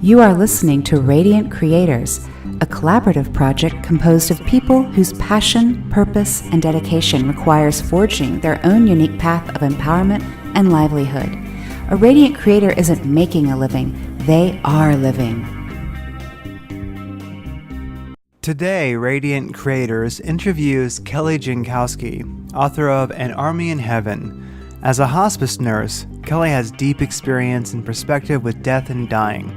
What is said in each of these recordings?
You are listening to Radiant Creators, a collaborative project composed of people whose passion, purpose, and dedication requires forging their own unique path of empowerment and livelihood. A Radiant Creator isn't making a living, they are living. Today, Radiant Creators interviews Kelley Jankowski, author of An Army in Heaven. As a hospice nurse, Kelley has deep experience and perspective with death and dying.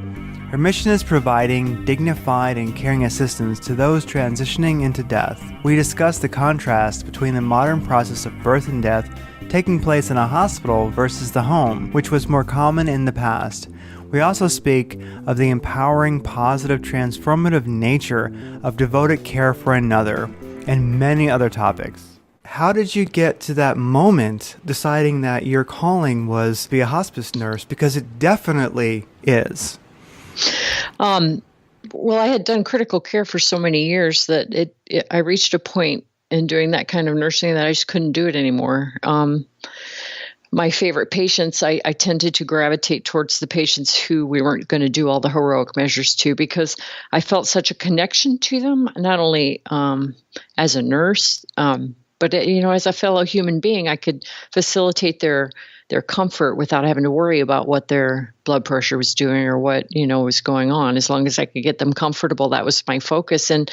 Her mission is providing dignified and caring assistance to those transitioning into death. We discuss the contrast between the modern process of birth and death taking place in a hospital versus the home, which was more common in the past. We also speak of the empowering, positive, transformative nature of devoted care for another, and many other topics. How did you get to that moment deciding that your calling was to be a hospice nurse? Because it definitely is. Well, I had done critical care for so many years that I reached a point in doing that kind of nursing that I just couldn't do it anymore. My favorite patients, I tended to gravitate towards the patients who we weren't going to do all the heroic measures to, because I felt such a connection to them, not only as a nurse, but as a fellow human being. I could facilitate their comfort without having to worry about what their blood pressure was doing or what, was going on. As long as I could get them comfortable, that was my focus. And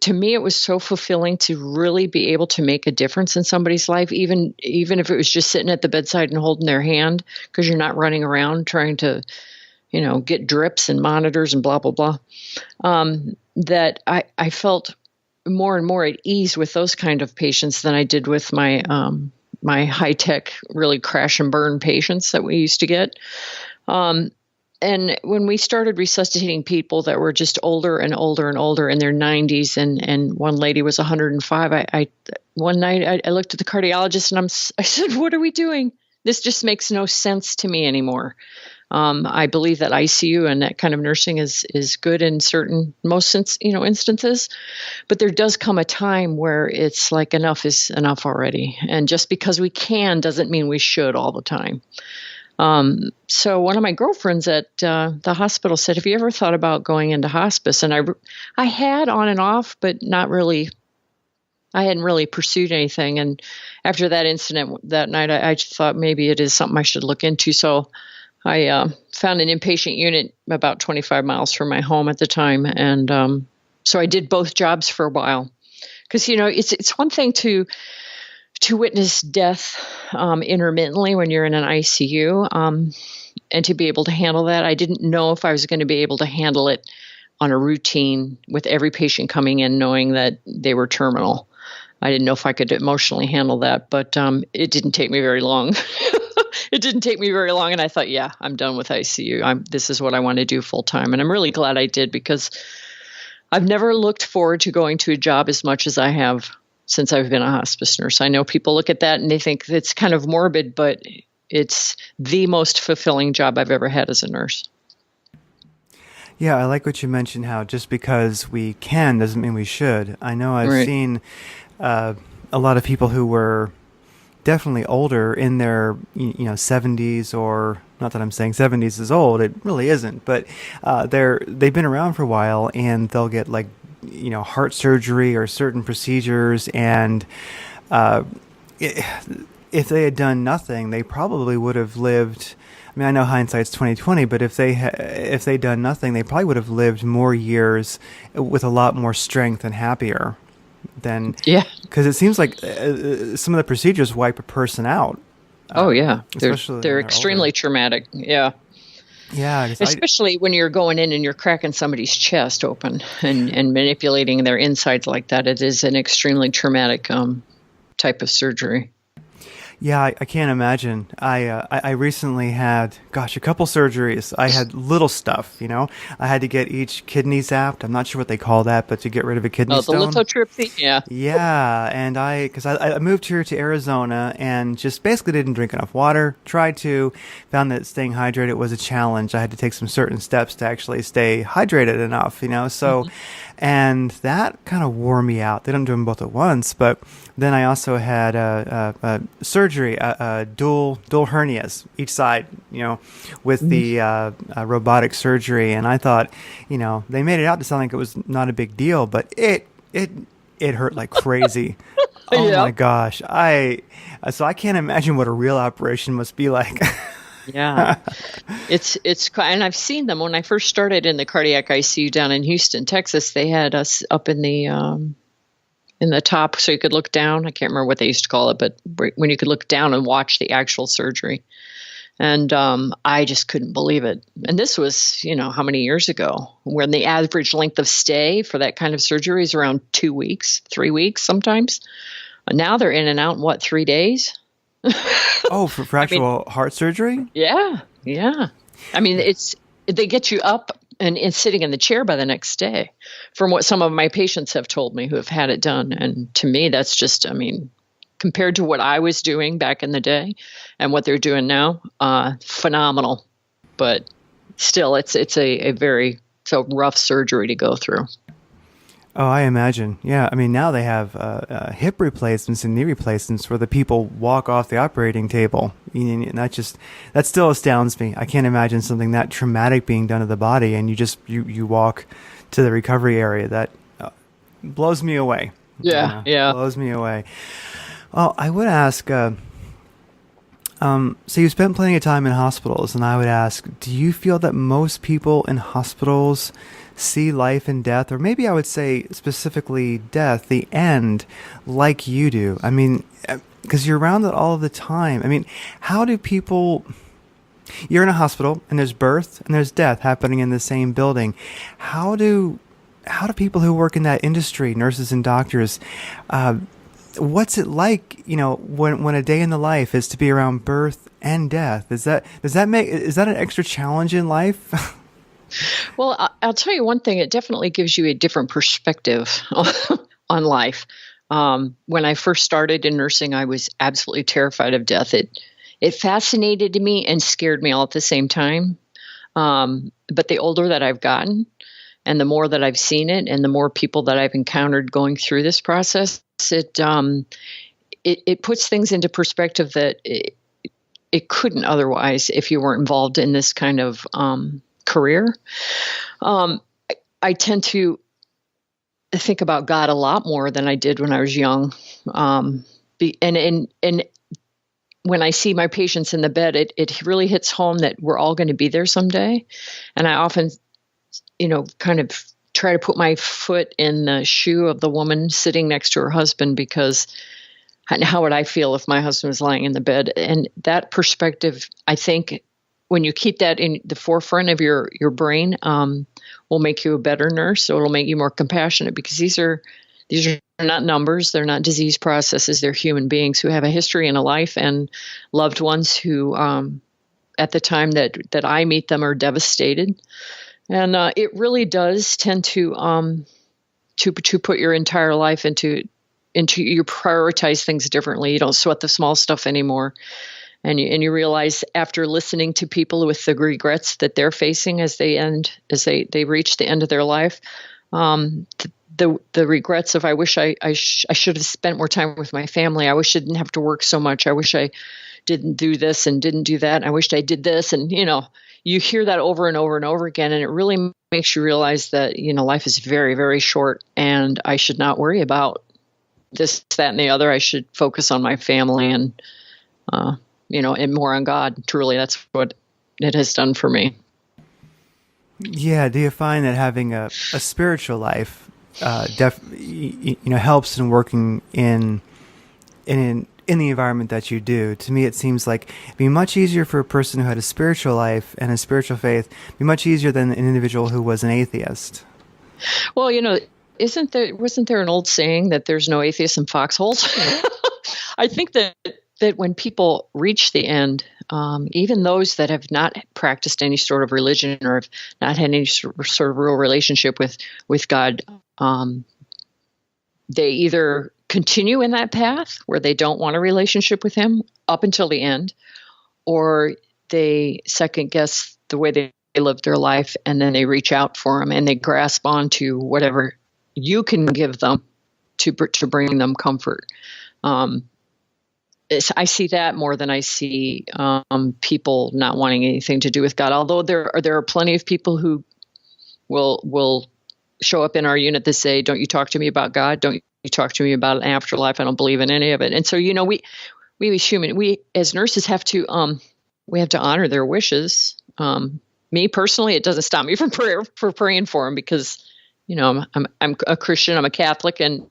to me, it was so fulfilling to really be able to make a difference in somebody's life, even if it was just sitting at the bedside and holding their hand, because you're not running around trying to, get drips and monitors and blah, blah, blah. That I felt more and more at ease with those kind of patients than I did with my high-tech, really crash and burn patients that we used to get. And when we started resuscitating people that were just older and older and older in their 90s, and one lady was 105, one night I looked at the cardiologist and I said, "What are we doing? This just makes no sense to me anymore." I believe that ICU and that kind of nursing is good in most instances, but there does come a time where it's like enough is enough already. And just because we can doesn't mean we should all the time. So one of my girlfriends at the hospital said, "Have you ever thought about going into hospice?" And I had on and off, but not really. I hadn't really pursued anything. And after that incident that night, I thought maybe it is something I should look into. So I found an inpatient unit about 25 miles from my home at the time. And so I did both jobs for a while. Because, it's one thing to witness death intermittently when you're in an ICU, and to be able to handle that. I didn't know if I was going to be able to handle it on a routine with every patient coming in knowing that they were terminal. I didn't know if I could emotionally handle that, but it didn't take me very long. It didn't take me very long, and I thought, yeah, I'm done with ICU. This is what I want to do full time, and I'm really glad I did, because I've never looked forward to going to a job as much as I have since I've been a hospice nurse. I know people look at that and they think it's kind of morbid, but it's the most fulfilling job I've ever had as a nurse. Yeah, I like what you mentioned, how just because we can doesn't mean we should. I know I've seen a lot of people who were definitely older, in their 70s, or not that I'm saying 70s is old, it really isn't, but they've been around for a while, and they'll get heart surgery or certain procedures, and if they had done nothing, they probably would have lived. I mean, I know hindsight's 20/20, but if they'd done nothing, they probably would have lived more years with a lot more strength and happier. Because it seems like some of the procedures wipe a person out. Oh yeah, they're extremely traumatic. Yeah, especially when you're going in and you're cracking somebody's chest open and manipulating their insides like that. It is an extremely traumatic type of surgery. Yeah, I can't imagine. I recently had, a couple surgeries. I had little stuff, I had to get each kidney zapped. I'm not sure what they call that, but to get rid of a kidney stone. Oh, the lithotripsy? Yeah. Yeah, and because I moved here to Arizona and just basically didn't drink enough water. Tried to, found that staying hydrated was a challenge. I had to take some certain steps to actually stay hydrated enough, So And that kind of wore me out. They don't do them both at once, but then I also had a surgery, dual hernias each side, with the robotic surgery. And I thought, they made it out to sound like it was not a big deal, but it hurt like crazy. Oh Yeah. my gosh. So I can't imagine what a real operation must be like. Yeah, it's and I've seen them. When I first started in the cardiac ICU down in Houston, Texas, they had us up in the top so you could look down. I can't remember what they used to call it, but when you could look down and watch the actual surgery. And I just couldn't believe it. And this was, how many years ago, when the average length of stay for that kind of surgery is around 2 weeks, 3 weeks sometimes. Now they're in and out in 3 days? Oh, for actual heart surgery? Yeah. I mean, they get you up and sitting in the chair by the next day, from what some of my patients have told me who have had it done. And to me, that's just, compared to what I was doing back in the day and what they're doing now, phenomenal. But still, it's a rough surgery to go through. Oh, I imagine. Yeah. I mean, now they have hip replacements and knee replacements where the people walk off the operating table. And that still astounds me. I can't imagine something that traumatic being done to the body, and you walk to the recovery area. That blows me away. Yeah. Blows me away. Well, I would ask, so you spent plenty of time in hospitals, and I would ask, do you feel that most people in hospitals see life and death, or maybe I would say specifically death, the end, like you do? I mean, because you're around it all of the time. I mean, how do people... You're in a hospital, and there's birth and there's death happening in the same building. How do people who work in that industry, nurses and doctors, what's it like, when a day in the life is to be around birth and death? Is that an extra challenge in life? Well, I'll tell you one thing. It definitely gives you a different perspective on life. When I first started in nursing, I was absolutely terrified of death. It fascinated me and scared me all at the same time. But the older that I've gotten, and the more that I've seen it, and the more people that I've encountered going through this process, it puts things into perspective that it couldn't otherwise if you weren't involved in this kind of career. I tend to think about God a lot more than I did when I was young. And when I see my patients in the bed, it really hits home that we're all going to be there someday. And I often, kind of try to put my foot in the shoe of the woman sitting next to her husband, because how would I feel if my husband was lying in the bed? And that perspective, I think, when you keep that in the forefront of your brain, will make you a better nurse. So it'll make you more compassionate, because these are not numbers. They're not disease processes. They're human beings who have a history and a life, and loved ones who, at the time that I meet them, are devastated. And it really does tend to put your entire life into you prioritize things differently. You don't sweat the small stuff anymore. And you realize, after listening to people with the regrets that they're facing as they reach the end of their life, the regrets of, I wish I should have spent more time with my family. I wish I didn't have to work so much. I wish I didn't do this and didn't do that. And I wished I did this. And, you hear that over and over and over again. And it really makes you realize that, life is very, very short, and I should not worry about this, that, and the other. I should focus on my family and, and more on God. Truly, that's what it has done for me. Yeah. Do you find that having a spiritual life helps in working in the environment that you do? To me, it seems like it'd be much easier for a person who had a spiritual life and a spiritual faith, be much easier than an individual who was an atheist. Well, wasn't there an old saying that there's no atheists in foxholes? I think that when people reach the end, even those that have not practiced any sort of religion or have not had any sort of real relationship with God, they either continue in that path where they don't want a relationship with Him up until the end, or they second guess the way they live their life, and then they reach out for Him and they grasp onto whatever you can give them to bring them comfort. I see that more than I see people not wanting anything to do with God. Although there are plenty of people who will show up in our unit that say, "Don't you talk to me about God? Don't you talk to me about an afterlife? I don't believe in any of it." And so, we as nurses have to honor their wishes. Me personally, it doesn't stop me from praying for them, because I'm a Christian, I'm a Catholic, and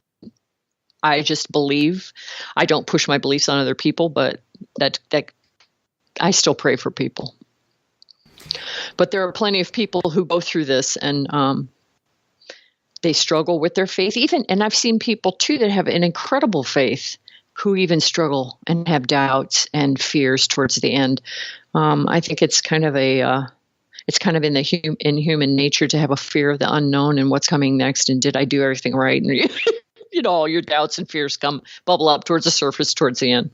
I just believe. I don't push my beliefs on other people, but that I still pray for people. But there are plenty of people who go through this, and they struggle with their faith. And I've seen people too that have an incredible faith who even struggle and have doubts and fears towards the end. I think it's kind of in human nature to have a fear of the unknown and what's coming next, and did I do everything right? And all your doubts and fears bubble up towards the surface towards the end.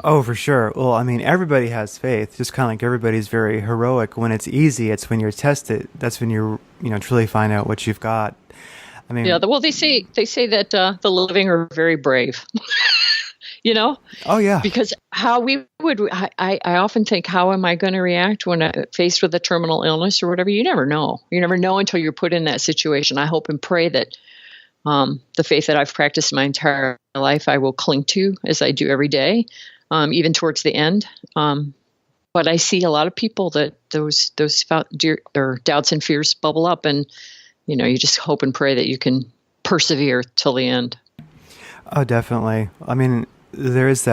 Oh, for sure. Well, I mean, everybody has faith, just kind of like everybody's very heroic. When it's easy, it's when you're tested. That's when you truly find out what you've got. I mean, yeah. Well, they say that the living are very brave. Oh yeah. Because how we would, I often think, how am I going to react when faced with a terminal illness or whatever? You never know. You never know until you're put in that situation. I hope and pray that the faith that I've practiced my entire life, I will cling to as I do every day, even towards the end. But I see a lot of people that those their doubts and fears bubble up, and you just hope and pray that you can persevere till the end. Oh, definitely. I mean, there is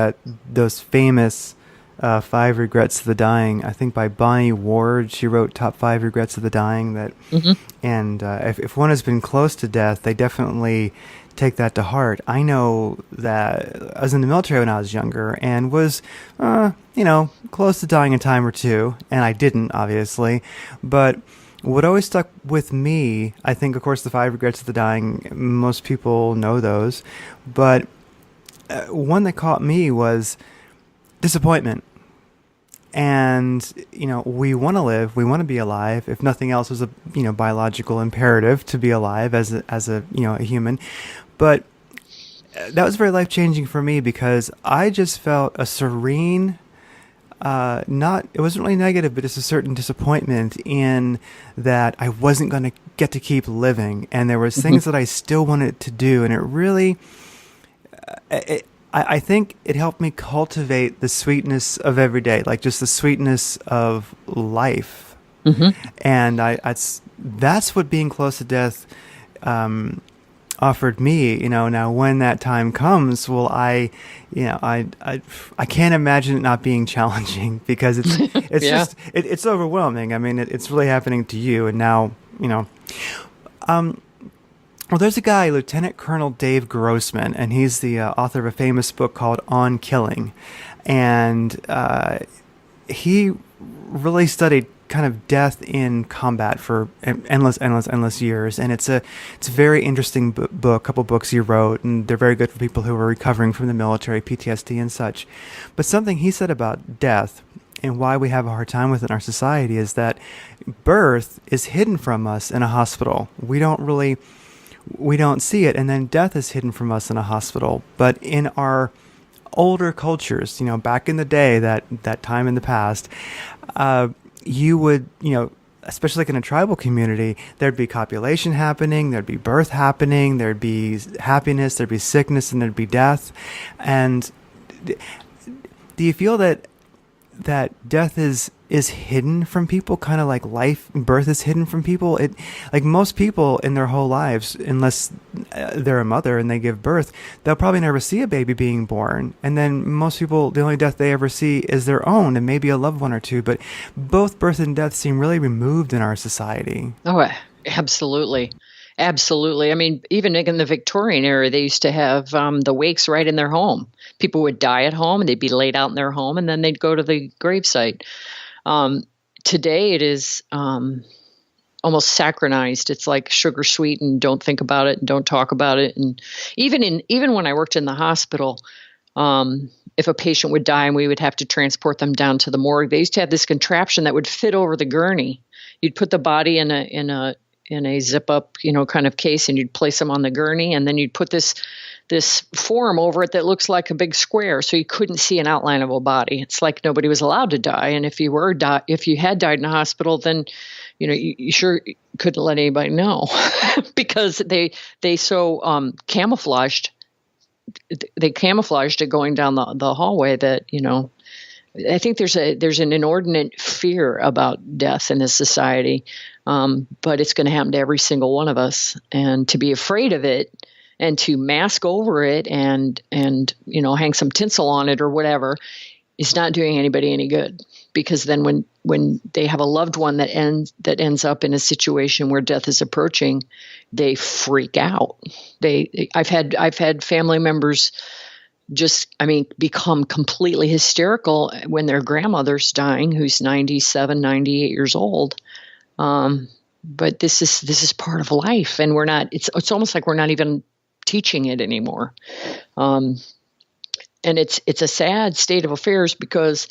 those famous 5 Regrets of the Dying, I think by Bonnie Ward. She wrote Top 5 Regrets of the Dying. And if one has been close to death, they definitely take that to heart. I know that I was in the military when I was younger and was, close to dying a time or two, and I didn't, obviously. But what always stuck with me, I think, of course, the 5 Regrets of the Dying, most people know those, but one that caught me was disappointment. And, we want to live, we want to be alive. If nothing else, was a, biological imperative to be alive as a human. But that was very life-changing for me, because I just felt a serene, it wasn't really negative, but just a certain disappointment in that I wasn't going to get to keep living. And there was things that I still wanted to do. And it really, I think it helped me cultivate the sweetness of every day, like just the sweetness of life. And that's what being close to death offered me. Now when that time comes, well, I can't imagine it not being challenging, because it's yeah. just it's overwhelming. I mean, it's really happening to you, and now Well, there's a guy, Lieutenant Colonel Dave Grossman, and he's the author of a famous book called On Killing. And he really studied kind of death in combat for endless years. And it's a very interesting book, a couple books he wrote, and they're very good for people who are recovering from the military, PTSD and such. But something he said about death and why we have a hard time with it in our society is that birth is hidden from us in a hospital. We don't see it, and then death is hidden from us in a hospital. But in our older cultures, back in the day, that time in the past, you would, especially like in a tribal community, there'd be copulation happening, there'd be birth happening, there'd be happiness, there'd be sickness, and there'd be death. And do you feel that death is hidden from people, kind of like birth is hidden from people? Like most people in their whole lives, unless they're a mother and they give birth, they'll probably never see a baby being born. And then most people, the only death they ever see is their own, and maybe a loved one or two. But both birth and death seem really removed in our society. Oh, absolutely. Absolutely. I mean, even in the Victorian era, they used to have the wakes right in their home. People would die at home, and they'd be laid out in their home, and then they'd go to the gravesite. Today, it is almost sacralized. It's like sugar sweet, and don't think about it, and don't talk about it. And even when I worked in the hospital, if a patient would die and we would have to transport them down to the morgue, they used to have this contraption that would fit over the gurney. You'd put the body in zip up, kind of case, and you'd place them on the gurney, and then you'd put this form over it that looks like a big square, so you couldn't see an outline of a body. It's like nobody was allowed to die, and if you had died in a hospital, then you sure couldn't let anybody know because they so camouflaged. They camouflaged it going down the hallway that I think there's an inordinate fear about death in this society, but it's going to happen to every single one of us, and to be afraid of it and to mask over it and hang some tinsel on it or whatever is not doing anybody any good, because then when they have a loved one that ends up in a situation where death is approaching, they freak out. I've had family members become completely hysterical when their grandmother's dying, who's 97, 98 years old. But this is part of life, and we're not. It's almost like we're not even teaching it anymore. And it's a sad state of affairs because,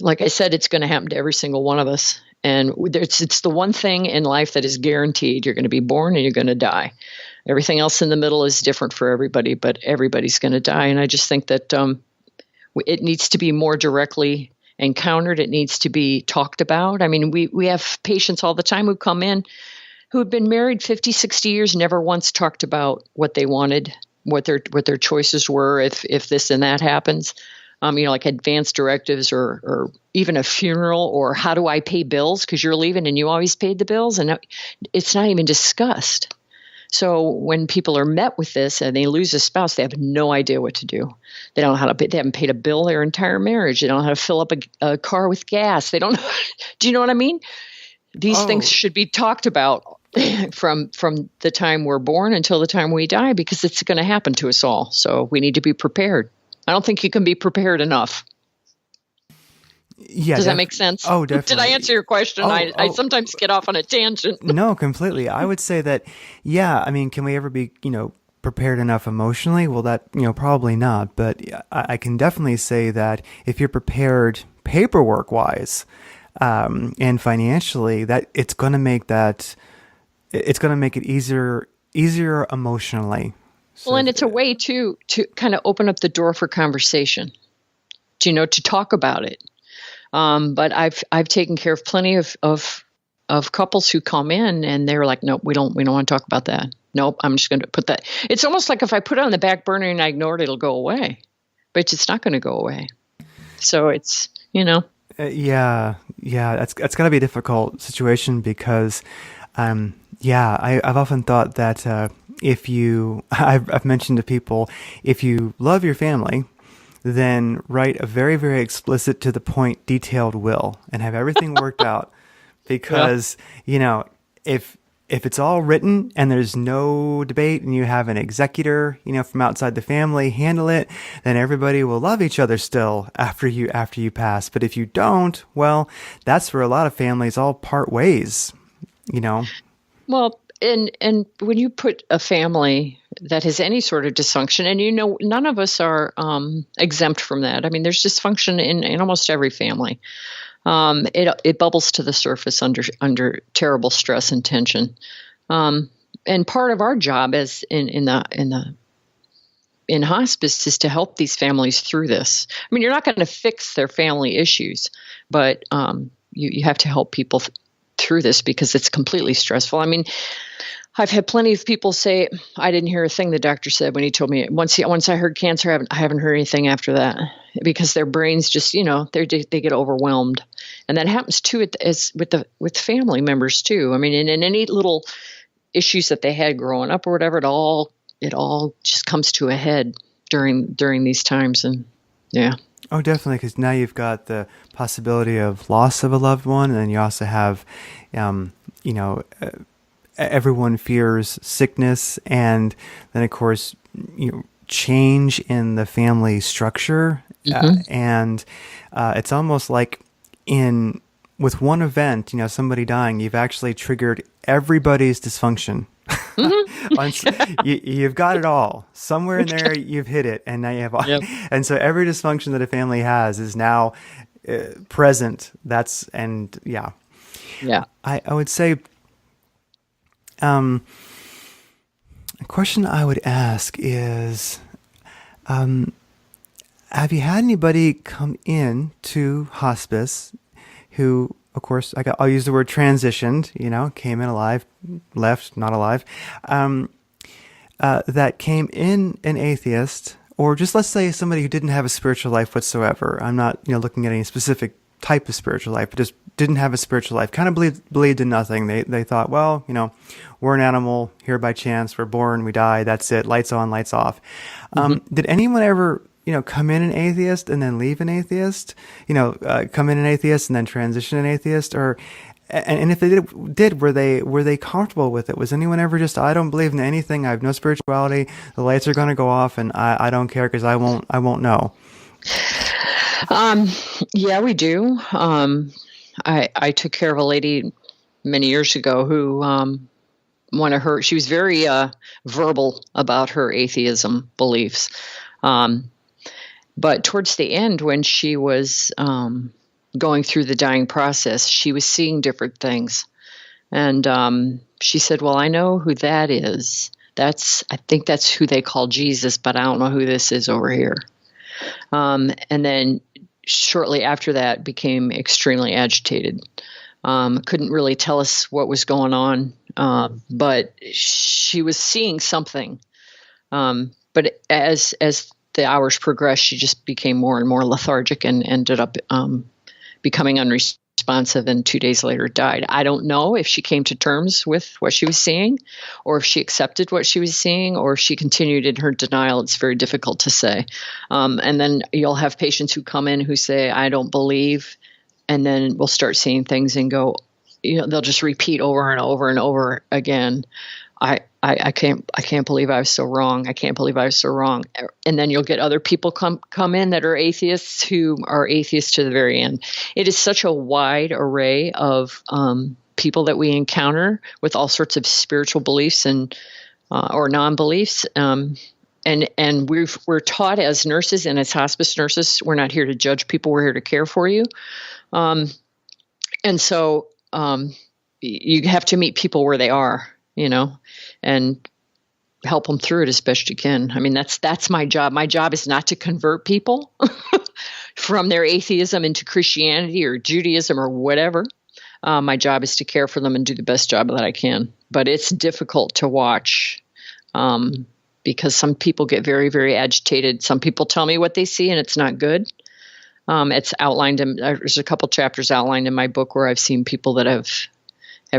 like I said, it's going to happen to every single one of us. And it's the one thing in life that is guaranteed. You're going to be born and you're going to die. Everything else in the middle is different for everybody, but everybody's going to die. And I just think that it needs to be more directly encountered. It needs to be talked about. I mean, we have patients all the time who come in who have been married 50, 60 years, never once talked about what they wanted, what their choices were if this and that happens. Like advance directives or even a funeral, or how do I pay bills because you're leaving and you always paid the bills, and it's not even discussed. So when people are met with this and they lose a spouse, they have no idea what to do. They don't know how to pay. They haven't paid a bill their entire marriage. They don't know how to fill up a car with gas. They don't know. Do you know what I mean? These things should be talked about from the time we're born until the time we die, because it's going to happen to us all. So we need to be prepared. I don't think you can be prepared enough. Yeah. Does that make sense? Oh, definitely. Did I answer your question? I sometimes get off on a tangent. No, completely. I would say that, yeah, I mean, can we ever be, prepared enough emotionally? Well, that, probably not. But I can definitely say that if you're prepared paperwork wise, and financially, that it's going to make it easier emotionally. So, well, and it's a way to kind of open up the door for conversation, to talk about it. But I've taken care of plenty of couples who come in and they're like, nope, we don't want to talk about that. Nope, I'm just going to put that. It's almost like if I put it on the back burner and I ignore it, it'll go away, but it's not going to go away. So it's, yeah, that's got to be a difficult situation because, I've often thought that I've mentioned to people, if you love your family, then write a very, very explicit, to the point, detailed will and have everything worked out. Because, if it's all written and there's no debate and you have an executor, from outside the family handle it, then everybody will love each other still after you pass. But if you don't, well, that's where a lot of families all part ways, Well, and when you put a family that has any sort of dysfunction, and none of us are exempt from that. I mean, there's dysfunction in almost every family. It bubbles to the surface under terrible stress and tension. And part of our job as in hospice is to help these families through this. I mean, you're not going to fix their family issues, but you have to help people through this because it's completely stressful. I mean, I've had plenty of people say, I didn't hear a thing the doctor said when he told me. Once I heard cancer, I haven't heard anything after that, because their brains just, they get overwhelmed. And that happens too with family members too. I mean, in any little issues that they had growing up or whatever, it all just comes to a head during these times. And yeah. Oh, definitely, because now you've got the possibility of loss of a loved one, and then you also have, everyone fears sickness, and then of course, change in the family structure, and it's almost like with one event, somebody dying, you've actually triggered everybody's dysfunction. You've got it all somewhere in there. You've hit it, and now you have all. Yep. And so every dysfunction that a family has is now present. Yeah. I would say A question I would ask is, have you had anybody come in to hospice who, of course, I'll use the word transitioned, came in alive, left, not alive, that came in an atheist, or just let's say somebody who didn't have a spiritual life whatsoever. I'm not, looking at any specific type of spiritual life, but just didn't have a spiritual life, kind of believed in nothing. They thought, well, we're an animal here by chance. We're born, we die. That's it. Lights on, lights off. Did anyone ever, come in an atheist and then leave an atheist? Come in an atheist and then transition an atheist, and if they did, were they comfortable with it? Was anyone ever just, I don't believe in anything. I have no spirituality. The lights are going to go off, and I don't care because I won't know. Yeah, we do. I took care of a lady many years ago who, she was very verbal about her atheism beliefs. But towards the end, when she was going through the dying process, she was seeing different things. And she said, well, I know who that is. I think that's who they call Jesus, but I don't know who this is over here. And then shortly after that became extremely agitated. Couldn't really tell us what was going on, but she was seeing something. But as the hours progressed, she just became more and more lethargic and ended up becoming unresponsive, and 2 days later died. I don't know if she came to terms with what she was seeing, or if she accepted what she was seeing, or if she continued in her denial. It's very difficult to say. And then you'll have patients who come in who say, I don't believe, and then we'll start seeing things and go, they'll just repeat over and over and over again. I can't believe I was so wrong. I can't believe I was so wrong. And then you'll get other people come in that are atheists who are atheists to the very end. It is such a wide array of people that we encounter with all sorts of spiritual beliefs and or non-beliefs. And we're taught as nurses and as hospice nurses, we're not here to judge people. We're here to care for you. And so you have to meet people where they are, and help them through it as best you can. I mean, that's my job. My job is not to convert people from their atheism into Christianity or Judaism or whatever. My job is to care for them and do the best job that I can. But it's difficult to watch because some people get very, very agitated. Some people tell me what they see, and it's not good. It's outlined there's a couple chapters outlined in my book where I've seen people that have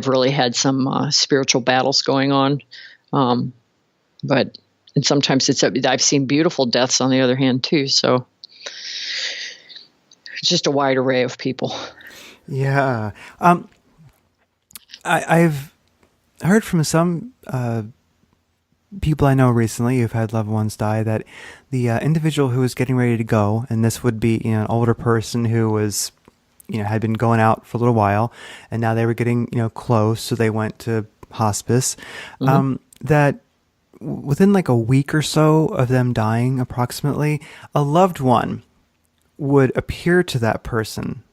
really had some spiritual battles going on. And sometimes I've seen beautiful deaths on the other hand too. So it's just a wide array of people. Yeah. I've heard from some people I know recently who've had loved ones die that the individual who was getting ready to go, and this would be an older person who was had been going out for a little while, and now they were getting close, so they went to hospice. That within like a week or so of them dying, approximately, a loved one would appear to that person.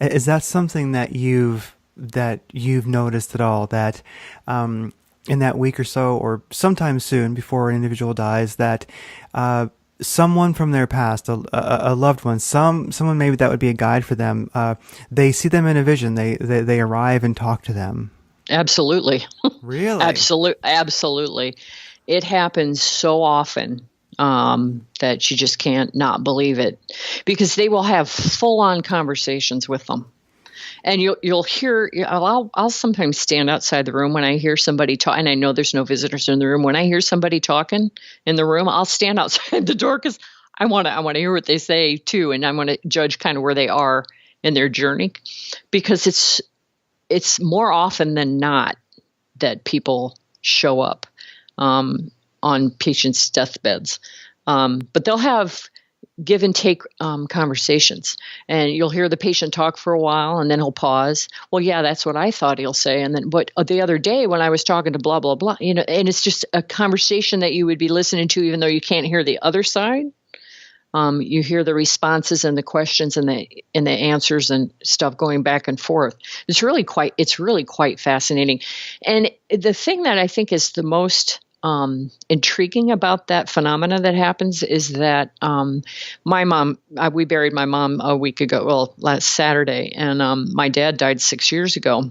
Is that something that you've noticed at all? That in that week or so, or sometime soon before an individual dies, that someone from their past, a loved one, someone maybe that would be a guide for them, they see them in a vision. They arrive and talk to them. Absolutely. Really? Absolutely. It happens so often that you just can't not believe it, because they will have full-on conversations with them. And you'll hear, I'll sometimes stand outside the room when I hear somebody talk, and I know there's no visitors in the room. When I hear somebody talking in the room, I'll stand outside the door because I want to hear what they say too, and I want to judge kind of where they are in their journey, because it's more often than not that people show up on patients' deathbeds, but they'll have give and take conversations, and you'll hear the patient talk for a while, and then he'll pause. Well, yeah, that's what I thought he'll say. And then, but the other day when I was talking to blah, blah, blah, and it's just a conversation that you would be listening to, even though you can't hear the other side. You hear the responses and the questions and the answers and stuff going back and forth. It's really quite fascinating. And the thing that I think is the most intriguing about that phenomena that happens is that my mom, we buried my mom a week ago, well, last Saturday, and my dad died 6 years ago.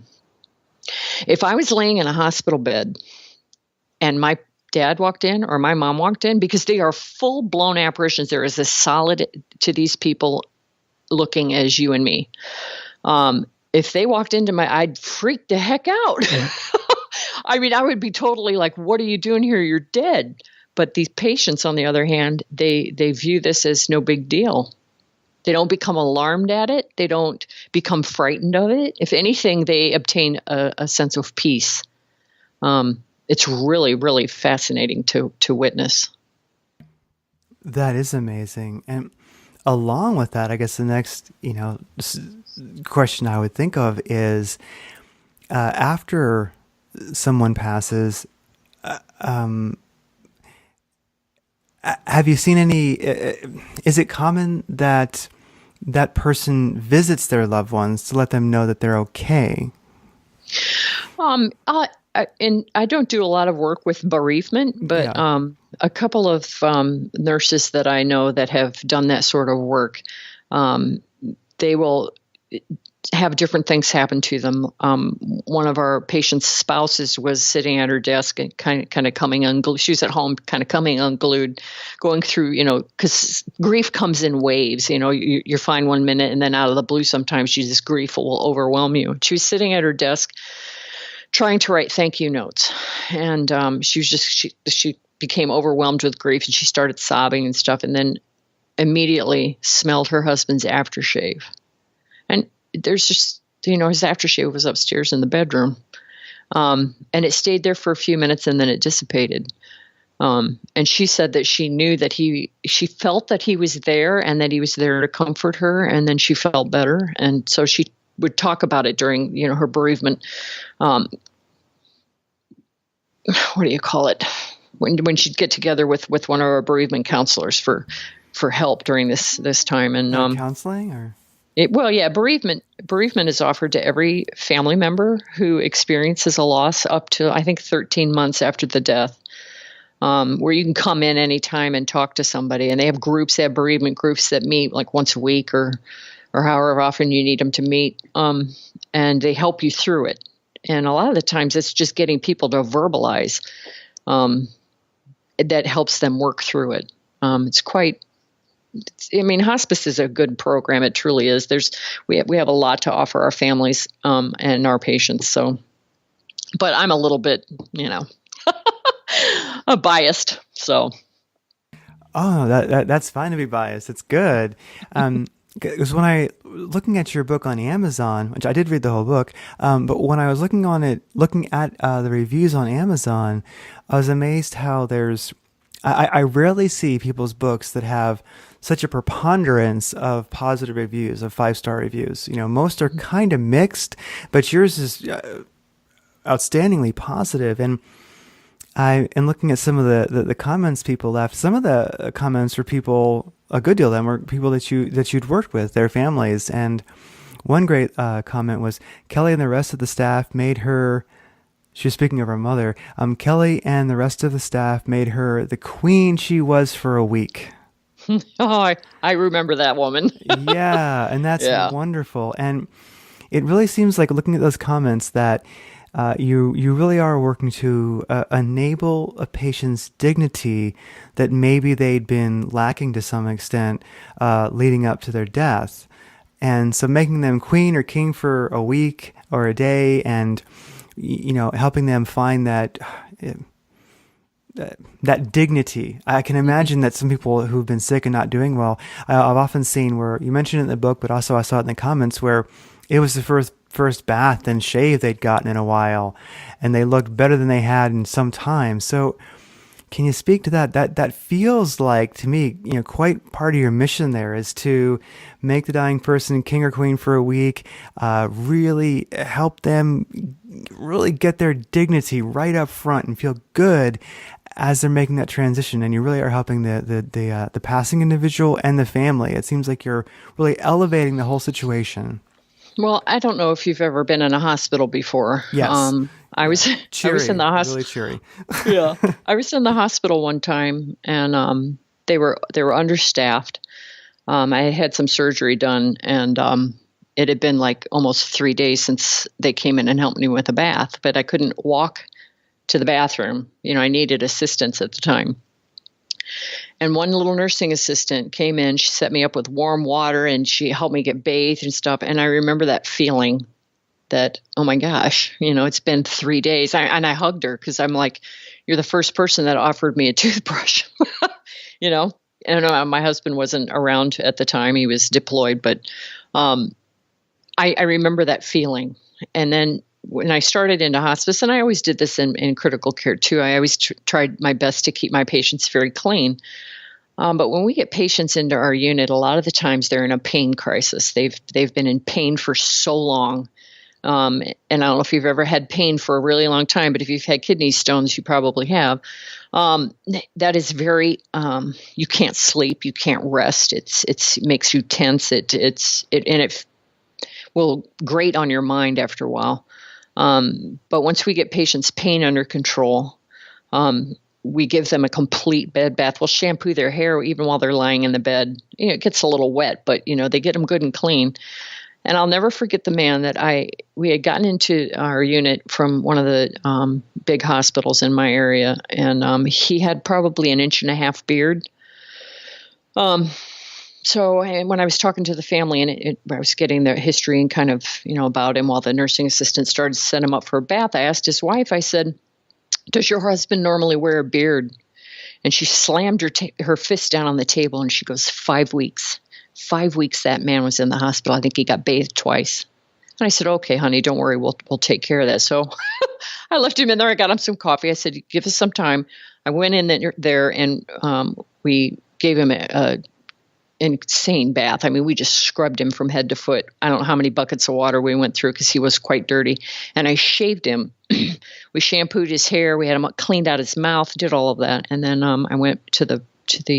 If I was laying in a hospital bed and my dad walked in or my mom walked in, because they are full-blown apparitions, they're as solid to these people looking as you and me. If they walked into I'd freak the heck out. I mean, I would be totally like, what are you doing here? You're dead. But these patients, on the other hand, they view this as no big deal. They don't become alarmed at it. They don't become frightened of it. If anything, they obtain a sense of peace. It's really, really fascinating to witness. That is amazing. And along with that, I guess the next, question I would think of is after someone passes, have you seen any, is it common that that person visits their loved ones to let them know that they're okay? And I don't do a lot of work with bereavement, but a couple of nurses that I know that have done that sort of work, they will have different things happen to them. One of our patient's spouses was sitting at her desk and kind of coming unglued. She was at home, kind of coming unglued, going through, because grief comes in waves. You're fine one minute, and then out of the blue, sometimes this grief will overwhelm you. She was sitting at her desk, trying to write thank you notes, and she became overwhelmed with grief, and she started sobbing and stuff, and then immediately smelled her husband's aftershave. And there's just, his aftershave was upstairs in the bedroom. And it stayed there for a few minutes and then it dissipated. And she said that she knew that she felt that he was there and that he was there to comfort her. And then she felt better. And so she would talk about it during, her bereavement. What do you call it? When she'd get together with one of our bereavement counselors for help during this time. And counseling or? Bereavement is offered to every family member who experiences a loss up to, I think, 13 months after the death, where you can come in anytime and talk to somebody. And they have bereavement groups that meet like once a week or however often you need them to meet, and they help you through it. And a lot of the times it's just getting people to verbalize that helps them work through it. Hospice is a good program. It truly is. We have a lot to offer our families and our patients. So, but I'm a little bit, biased. So. Oh, that's fine to be biased. It's good. Because when looking at your book on Amazon, which I did read the whole book, but when I was looking at the reviews on Amazon, I was amazed how I rarely see people's books that have such a preponderance of positive reviews, of 5-star reviews. Most are kind of mixed, but yours is outstandingly positive. And looking at some of the comments people left, some of the comments were people, a good deal of them were people that you'd worked with, their families. And one great comment was, Kelley and the rest of the staff made her, she was speaking of her mother, Kelley and the rest of the staff made her the queen she was for a week. Oh, I remember that woman. Yeah, and that's wonderful. And it really seems like, looking at those comments, that you really are working to enable a patient's dignity that maybe they'd been lacking to some extent leading up to their death. And so making them queen or king for a week or a day, and helping them find that dignity. I can imagine that some people who've been sick and not doing well, I've often seen where, you mentioned it in the book, but also I saw it in the comments, where it was the first bath and shave they'd gotten in a while, and they looked better than they had in some time. So can you speak to that? That feels like, to me, quite part of your mission there is to make the dying person king or queen for a week, really help them really get their dignity right up front and feel good as they're making that transition, and you really are helping the passing individual and the family. It seems like you're really elevating the whole situation. Well, I don't know if you've ever been in a hospital before. Yes. I was Cheery, I was in the hospital. really cheery. Yeah, I was in the hospital one time, and they were understaffed. I had some surgery done, and it had been like almost 3 days since they came in and helped me with a bath, but I couldn't walk to the bathroom. I needed assistance at the time. And one little nursing assistant came in. She set me up with warm water, and she helped me get bathed and stuff. And I remember that feeling that, oh my gosh, it's been 3 days. And I hugged her because I'm like, you're the first person that offered me a toothbrush, And my husband wasn't around at the time. He was deployed, but I remember that feeling. And then when I started into hospice, and I always did this in critical care too, I always tried my best to keep my patients very clean. But when we get patients into our unit, a lot of the times they're in a pain crisis. They've been in pain for so long. And I don't know if you've ever had pain for a really long time, but if you've had kidney stones, you probably have. That is very, you can't sleep, you can't rest. It makes you tense. It will grate on your mind after a while. But once we get patients' pain under control, we give them a complete bed bath. We'll shampoo their hair even while they're lying in the bed. It gets a little wet, but they get them good and clean. And I'll never forget the man that we had gotten into our unit from one of the big hospitals in my area, and he had probably 1.5 inch beard. So when I was talking to the family, and I was getting their history and kind of about him while the nursing assistant started to set him up for a bath, I asked his wife, I said, "Does your husband normally wear a beard?" And she slammed her fist down on the table, and she goes, 5 weeks. 5 weeks that man was in the hospital. I think he got bathed twice. And I said, "Okay, honey, don't worry. We'll take care of that." So I left him in there. I got him some coffee. I said, "Give us some time." I went in there and we gave him an insane bath. I mean, we just scrubbed him from head to foot. I don't know how many buckets of water we went through because he was quite dirty. And I shaved him. We shampooed his hair. We had him cleaned out his mouth, did all of that. And then I went to the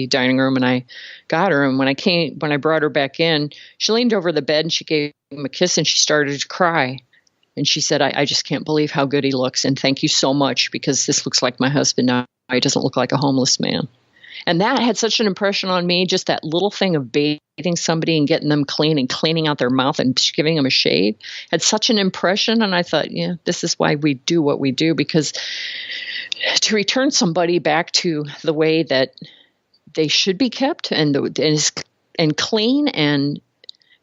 dining room and I got her. And when I brought her back in, she leaned over the bed and she gave him a kiss and she started to cry. And she said, I just can't believe how good he looks. And thank you so much, because this looks like my husband now. He doesn't look like a homeless man. And that had such an impression on me, just that little thing of bathing somebody and getting them clean and cleaning out their mouth and giving them a shave had such an impression. And I thought, yeah, this is why we do what we do, because to return somebody back to the way that they should be kept and clean, and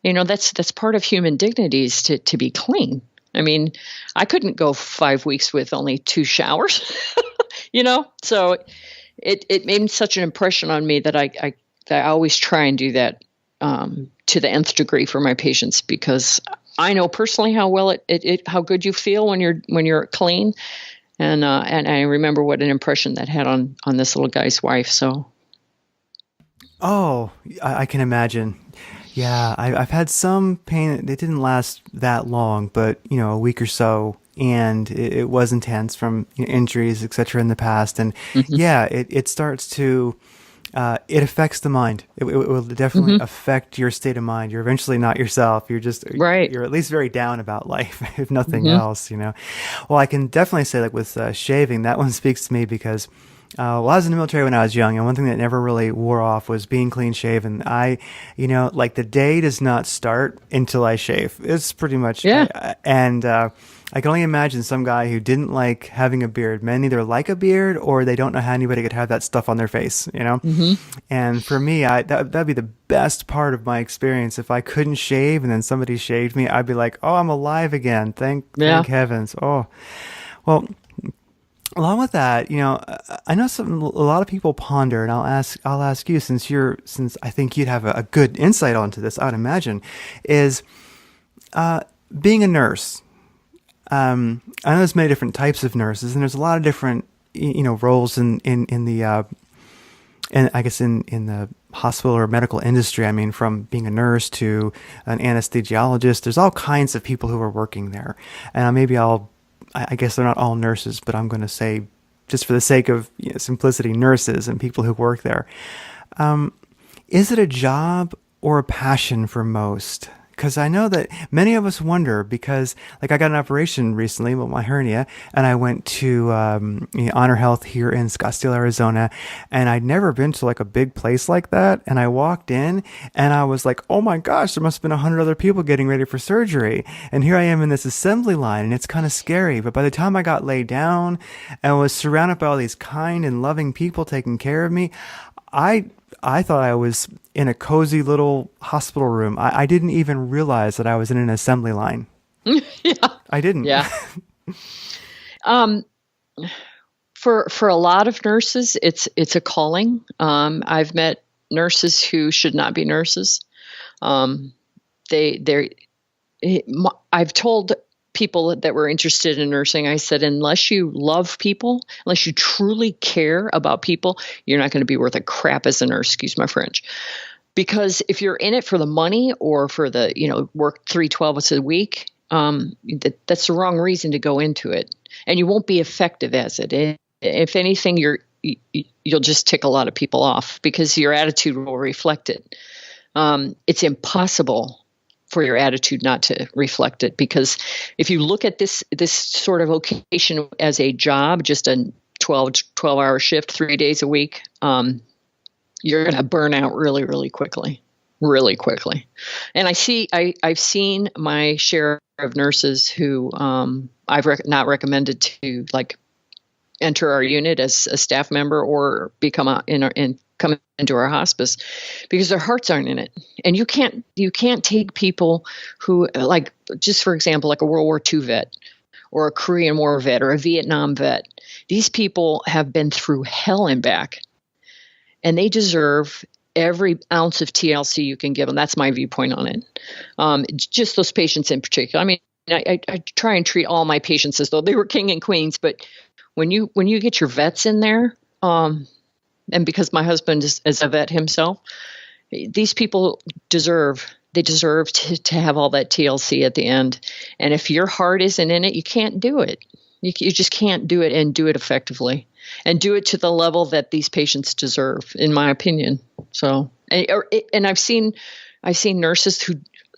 that's part of human dignity, is to be clean. I mean, I couldn't go 5 weeks with only 2 showers, so it made such an impression on me that I always try and do that to the nth degree for my patients, because I know personally how well how good you feel when you're clean, and I remember what an impression that had on this little guy's wife. So. Oh, I can imagine. Yeah, I've had some pain. It didn't last that long, but a week or so, and it was intense from injuries, etc. in the past. And yeah, it starts to, it affects the mind. It will definitely affect your state of mind. You're eventually not yourself. You're just right. You're at least very down about life, if nothing else. Well, I can definitely say, like with shaving, that one speaks to me because. Well, I was in the military when I was young, and one thing that never really wore off was being clean shaven. Like the day does not start until I shave. It's pretty much, and I can only imagine some guy who didn't like having a beard. Men either like a beard or they don't know how anybody could have that stuff on their face, And for me, that'd be the best part of my experience. If I couldn't shave and then somebody shaved me, I'd be like, oh, I'm alive again. Thank heavens. Oh, well. Along with that, I know a lot of people ponder, and I'll ask you, since I think you'd have a good insight onto this, I would imagine, is being a nurse. I know there's many different types of nurses, and there's a lot of different roles in the I guess in the hospital or medical industry. I mean, from being a nurse to an anesthesiologist, there's all kinds of people who are working there, and I guess they're not all nurses, but I'm going to say just for the sake of simplicity, nurses and people who work there. Is it a job or a passion for most? Because I know that many of us wonder, because like I got an operation recently with my hernia, and I went to Honor Health here in Scottsdale, Arizona, and I'd never been to like a big place like that. And I walked in and I was like, oh my gosh, there must have been 100 other people getting ready for surgery. And here I am in this assembly line, and it's kind of scary. But by the time I got laid down and was surrounded by all these kind and loving people taking care of me, I thought I was in a cozy little hospital room. I didn't even realize that I was in an assembly line. Yeah. I didn't. Yeah. For a lot of nurses, it's a calling. I've met nurses who should not be nurses. I've told people that were interested in nursing, I said, unless you love people, unless you truly care about people, you're not going to be worth a crap as a nurse, excuse my French. Because if you're in it for the money or for the, work 3 12 a week, that's the wrong reason to go into it. And you won't be effective as it. If anything, you'll just tick a lot of people off because your attitude will reflect it. It's impossible for your attitude not to reflect it, because if you look at this sort of vocation as a job, just a 12-hour shift, 3 days a week, you're going to burn out really, really quickly. And I've seen my share of nurses who I've not recommended to like enter our unit as a staff member or become come into our hospice because their hearts aren't in it. And you can't take people who, like, just for example, like a World War II vet or a Korean War vet or a Vietnam vet. These people have been through hell and back, and they deserve every ounce of TLC you can give them. That's my viewpoint on it. Just those patients in particular. I mean, I try and treat all my patients as though they were king and queens, but when you get your vets in there, and because my husband is a vet himself, these people deserve to have all that TLC at the end. And if your heart isn't in it, you can't do it. You just can't do it and do it effectively and do it to the level that these patients deserve, in my opinion. So, and I've seen nurses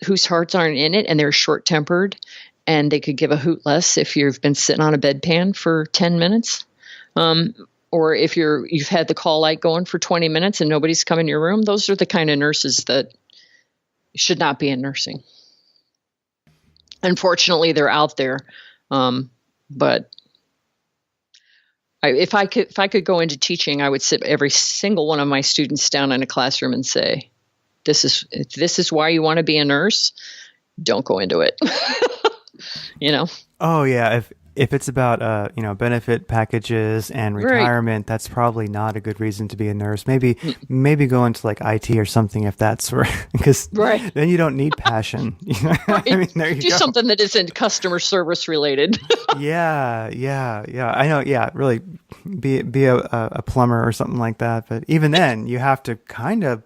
whose hearts aren't in it and they're short-tempered and they could give a hoot less if you've been sitting on a bedpan for 10 minutes. Or if you've had the call light going for 20 minutes and nobody's come in your room. Those are the kind of nurses that should not be in nursing. Unfortunately, they're out there. But if I could go into teaching, I would sit every single one of my students down in a classroom and say, this is why you want to be a nurse. Don't go into it. Oh yeah. If it's about benefit packages and retirement, That's probably not a good reason to be a nurse. Maybe go into like IT or something if that's where, because then you don't need passion. Right. I mean, there you do go. Something that isn't customer service related. Yeah. I know. Yeah, really, be a plumber or something like that. But even then, you have to kind of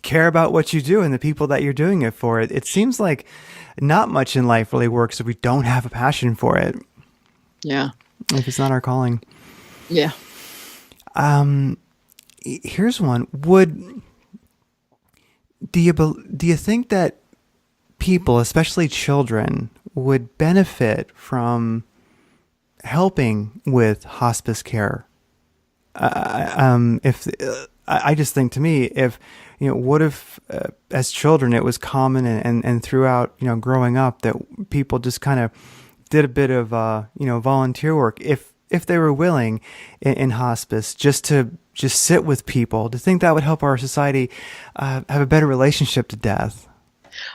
care about what you do and the people that you're doing it for. It seems like not much in life really works if we don't have a passion for it. Yeah. If it's not our calling. Yeah. Here's one. Do you think that people, especially children, would benefit from helping with hospice care? If I just think, to me, if what if as children it was common and throughout growing up that people just kind of did a bit of volunteer work if they were willing in hospice just sit with people. Do you think that would help our society have a better relationship to death?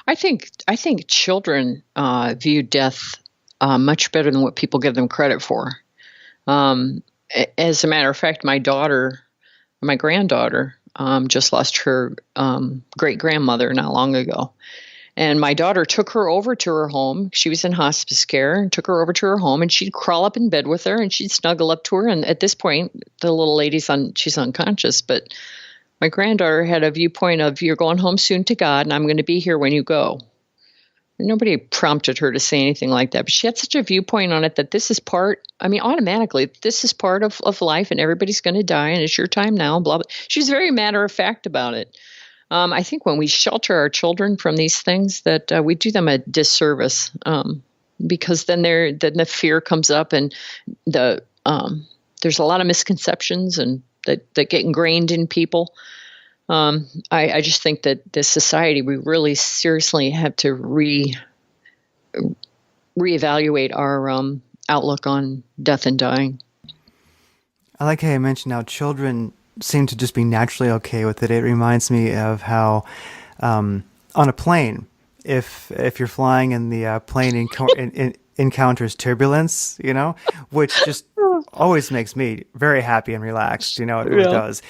I think children view death much better than what people give them credit for. As a matter of fact, my granddaughter just lost her great grandmother not long ago. And my daughter took her over to her home. She was in hospice care and took her over to her home, and she'd crawl up in bed with her and she'd snuggle up to her. And at this point, the little lady's she's unconscious, but my granddaughter had a viewpoint of, you're going home soon to God and I'm going to be here when you go. Nobody prompted her to say anything like that, but she had such a viewpoint on it that this is automatically, this is part of life and everybody's going to die and it's your time now, blah, blah. She's very matter of fact about it. I think when we shelter our children from these things that we do them a disservice because then the fear comes up and there's a lot of misconceptions and that get ingrained in people. I just think that this society, we really seriously have to reevaluate our outlook on death and dying. I like how you mentioned how children seem to just be naturally okay with it. It reminds me of how on a plane, if you're flying and the plane encounters turbulence, which just always makes me very happy and relaxed. It really does.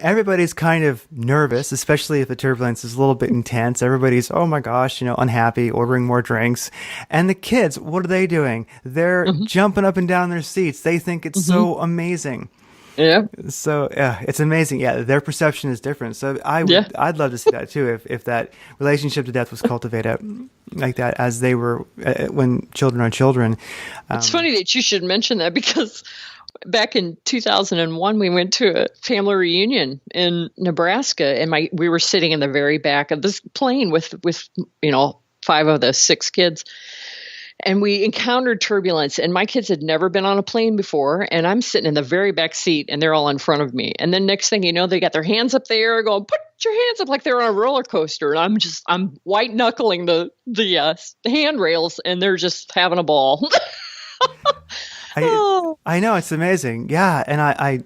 Everybody's kind of nervous, especially if the turbulence is a little bit intense. Everybody's, oh my gosh, unhappy, ordering more drinks. And the kids, what are they doing? They're jumping up and down their seats. They think it's so amazing. Yeah. So it's amazing. Yeah, their perception is different. So I'd love to see that too. If that relationship to death was cultivated like that as they were when children are children. It's funny that you should mention that because back in 2001, we went to a family reunion in Nebraska, and we were sitting in the very back of this plane with 5 of the 6 kids. And we encountered turbulence, and my kids had never been on a plane before, and I'm sitting in the very back seat, and they're all in front of me. And then next thing you know, they got their hands up there going, put your hands up like they're on a roller coaster. And I'm white knuckling the handrails, and they're just having a ball. I know, it's amazing. Yeah, and I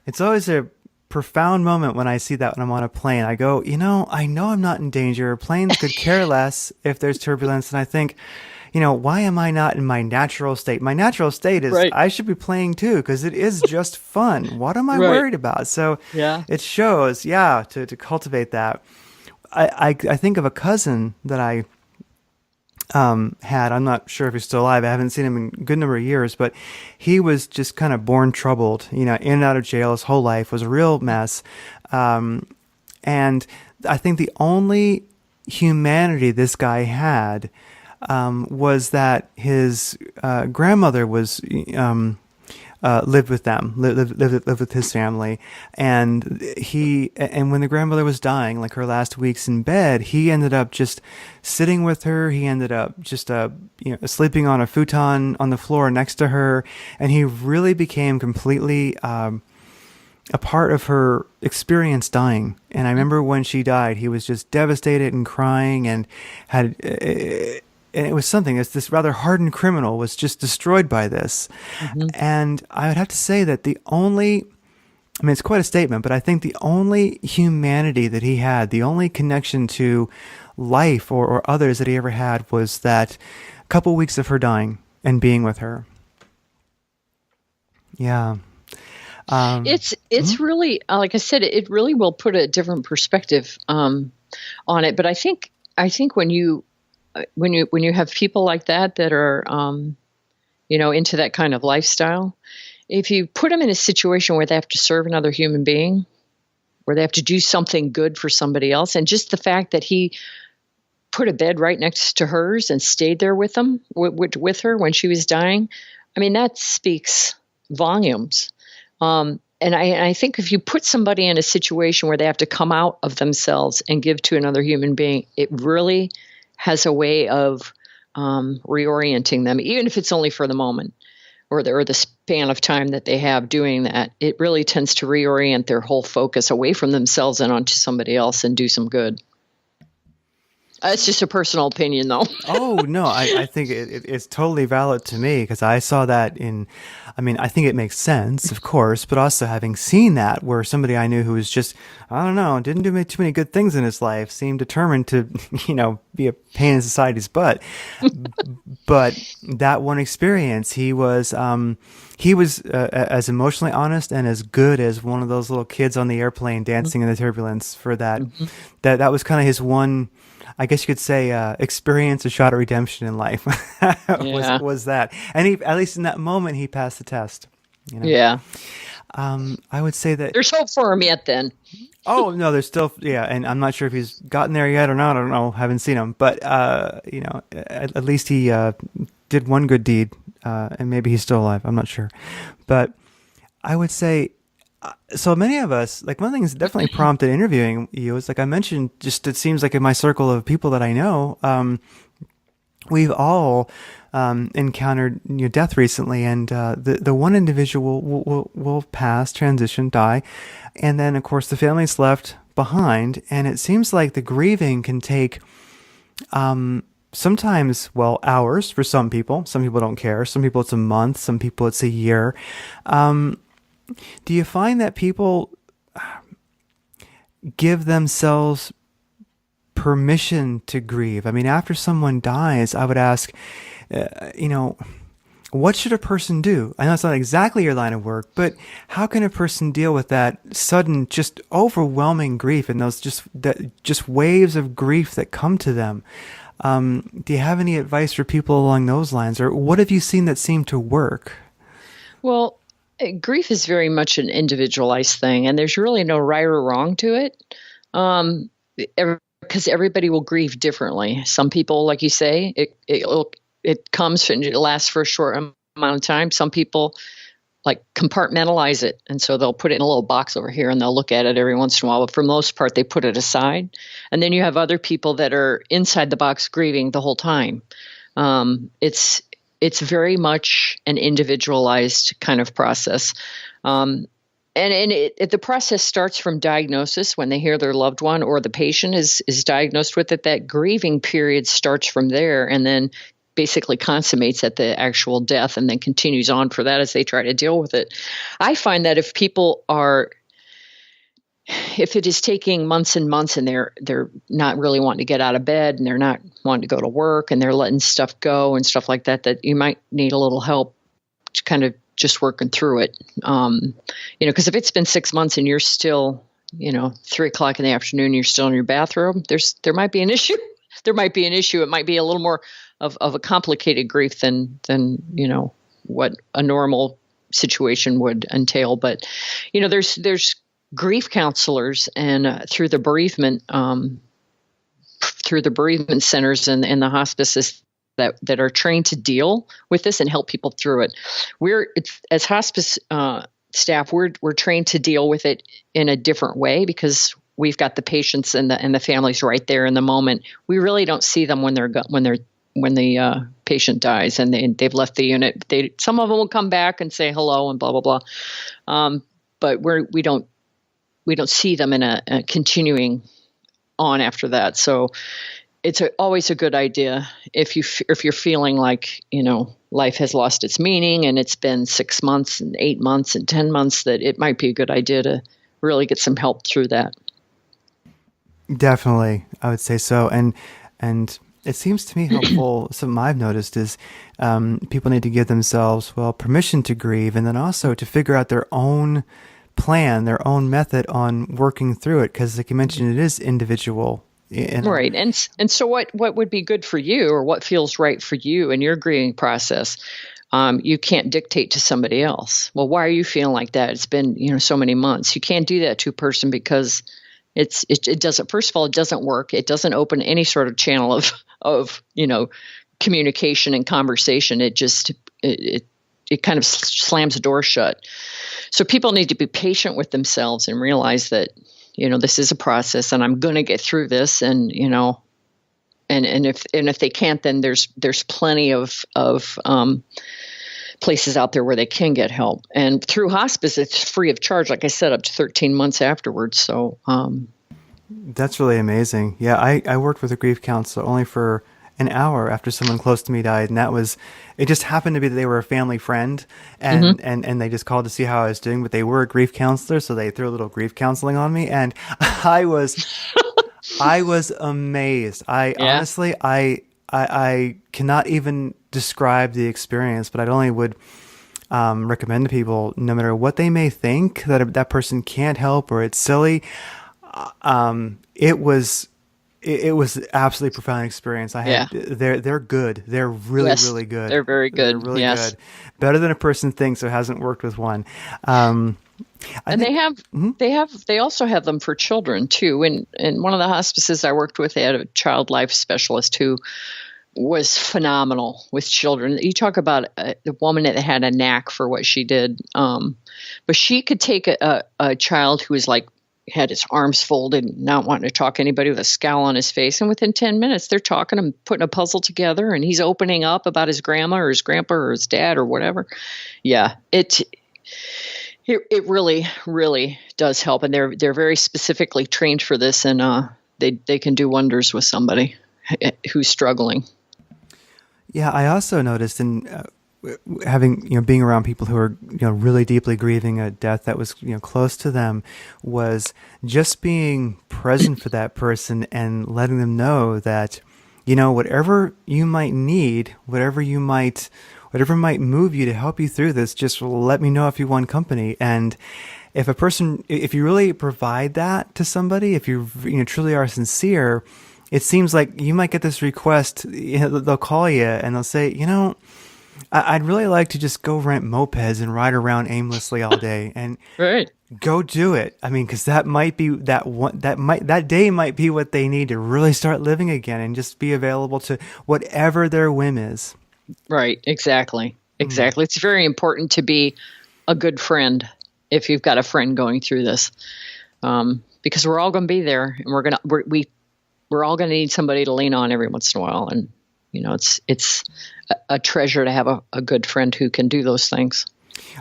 it's always a profound moment when I see that when I'm on a plane. I go, I know I'm not in danger. Planes could care less if there's turbulence, and I think, why am I not in my natural state? My natural state is I should be playing too, because it is just fun. What am I worried about? So it shows, to cultivate that. I think of a cousin that I had. I'm not sure if he's still alive. I haven't seen him in a good number of years, but he was just kind of born troubled, in and out of jail his whole life, was a real mess. And I think the only humanity this guy had was that his grandmother was lived with them, lived with his family, and when the grandmother was dying, like her last weeks in bed, he ended up just sitting with her. He ended up just sleeping on a futon on the floor next to her, and he really became completely a part of her experience dying. And I remember when she died, he was just devastated and crying, and and it was something, as this rather hardened criminal was just destroyed by this. And I would have to say that it's quite a statement, but I think the only humanity that he had, the only connection to life or others that he ever had, was that couple weeks of her dying and being with her. Yeah. It's really, like I said, it really will put a different perspective on it. But I think when you have people like that are, into that kind of lifestyle, if you put them in a situation where they have to serve another human being, where they have to do something good for somebody else, and just the fact that he put a bed right next to hers and stayed there with them, with her when she was dying, that speaks volumes. And I think if you put somebody in a situation where they have to come out of themselves and give to another human being, it really has a way of reorienting them, even if it's only for the moment or the span of time that they have doing that. It really tends to reorient their whole focus away from themselves and onto somebody else and do some good. It's just a personal opinion, though. Oh, no, I think it's totally valid to me, because I saw that I think it makes sense, of course, but also having seen that where somebody I knew who was just, I don't know, didn't do too many good things in his life, seemed determined to, be a pain in society's butt. But that one experience, he was as emotionally honest and as good as one of those little kids on the airplane dancing in the turbulence for that. That was kind of his one, I guess you could say, experience a shot at redemption in life. was that. And at least in that moment, he passed the test. Yeah. I would say that. There's hope for him yet then. Oh no, there's still, yeah, and I'm not sure if he's gotten there yet or not. I don't know. Haven't seen him, but at least he did one good deed, and maybe he's still alive. I'm not sure, but I would say, so many of us, like one of the things that definitely prompted interviewing you is, like I mentioned, just it seems like in my circle of people that I know, we've all encountered death recently, and the one individual will pass, transition, die, and then of course the family's left behind, and it seems like the grieving can take sometimes, well, hours for some people. Some people don't care. Some people it's a month. Some people it's a year. Do you find that people give themselves permission to grieve? I mean, after someone dies, I would ask, what should a person do? I know it's not exactly your line of work, but how can a person deal with that sudden, just overwhelming grief and those just waves of grief that come to them? Do you have any advice for people along those lines, or what have you seen that seemed to work? Well, grief is very much an individualized thing, and there's really no right or wrong to it, because everybody will grieve differently. Some people, like you say, it comes and it lasts for a short amount of time. Some people like compartmentalize it, and so they'll put it in a little box over here, and they'll look at it every once in a while. But for the most part, they put it aside. And then you have other people that are inside the box grieving the whole time. It's very much an individualized kind of process. And the process starts from diagnosis when they hear their loved one or the patient is diagnosed with it. That grieving period starts from there and then basically consummates at the actual death and then continues on for that as they try to deal with it. I find that if it is taking months and months and they're not really wanting to get out of bed and they're not wanting to go to work and they're letting stuff go and stuff like that, that you might need a little help to kind of just working through it. Because if it's been 6 months and you're still, 3:00 in the afternoon, you're still in your bathroom, there might be an issue. There might be an issue. It might be a little more of a complicated grief than what a normal situation would entail. But, there's grief counselors and through the bereavement centers and the hospices that are trained to deal with this and help people through it. As hospice staff, we're trained to deal with it in a different way because we've got the patients and the families right there in the moment. We really don't see them when the patient dies and they've left the unit. Some of them will come back and say hello and blah blah blah, but we don't see them in a continuing on after that. So it's always a good idea if you're feeling like life has lost its meaning and it's been 6 months and 8 months and 10 months, that it might be a good idea to really get some help through that. Definitely, I would say so. And it seems to me helpful. Something I've noticed is people need to give themselves, permission to grieve, and then also to figure out their own plan, their own method on working through it. Because, like you mentioned, it is individual. Right. And so what would be good for you or what feels right for you in your grieving process? You can't dictate to somebody else. Well, why are you feeling like that? It's been, so many months. You can't do that to a person because it doesn't, first of all, it doesn't work. It doesn't open any sort of channel of communication and conversation. It just, it kind of slams the door shut. So people need to be patient with themselves and realize that, this is a process and I'm going to get through this. And, and if they can't, then there's plenty of places out there where they can get help. And through hospice, it's free of charge, like I said, up to 13 months afterwards. So that's really amazing. Yeah, I worked with a grief counselor only for an hour after someone close to me died, and it just happened to be that they were a family friend, and and they just called to see how I was doing, but they were a grief counselor, so they threw a little grief counseling on me, and I was amazed. Honestly, I cannot even describe the experience, but I would recommend to people, no matter what they may think that person can't help or it's silly, it was absolutely profound experience. They're good. They're really, really good. They're very good. They're really good. Better than a person thinks who hasn't worked with one. And they also have them for children too. In one of the hospices I worked with, they had a child life specialist who was phenomenal with children. You talk about the woman that had a knack for what she did. But she could take a child who was like, had his arms folded, not wanting to talk to anybody, with a scowl on his face. And within 10 minutes, they're talking and putting a puzzle together, and he's opening up about his grandma or his grandpa or his dad or whatever. Yeah, it really, really does help. And they're very specifically trained for this, and they can do wonders with somebody who's struggling. Yeah, I also noticed in having, being around people who are, really deeply grieving a death that was, close to them, was just being present for that person and letting them know that, whatever you might need, whatever might move you to help you through this, just let me know if you want company. And if you really provide that to somebody, if you truly are sincere, it seems like you might get this request. They'll call you and they'll say, I'd really like to just go rent mopeds and ride around aimlessly all day, and Right. Go do it. I mean, because that might be that day might be what they need to really start living again and just be available to whatever their whim is. Right. Exactly. It's very important to be a good friend if you've got a friend going through this, because we're all going to be there, and we're all going to need somebody to lean on every once in a while. And, it's a treasure to have a good friend who can do those things.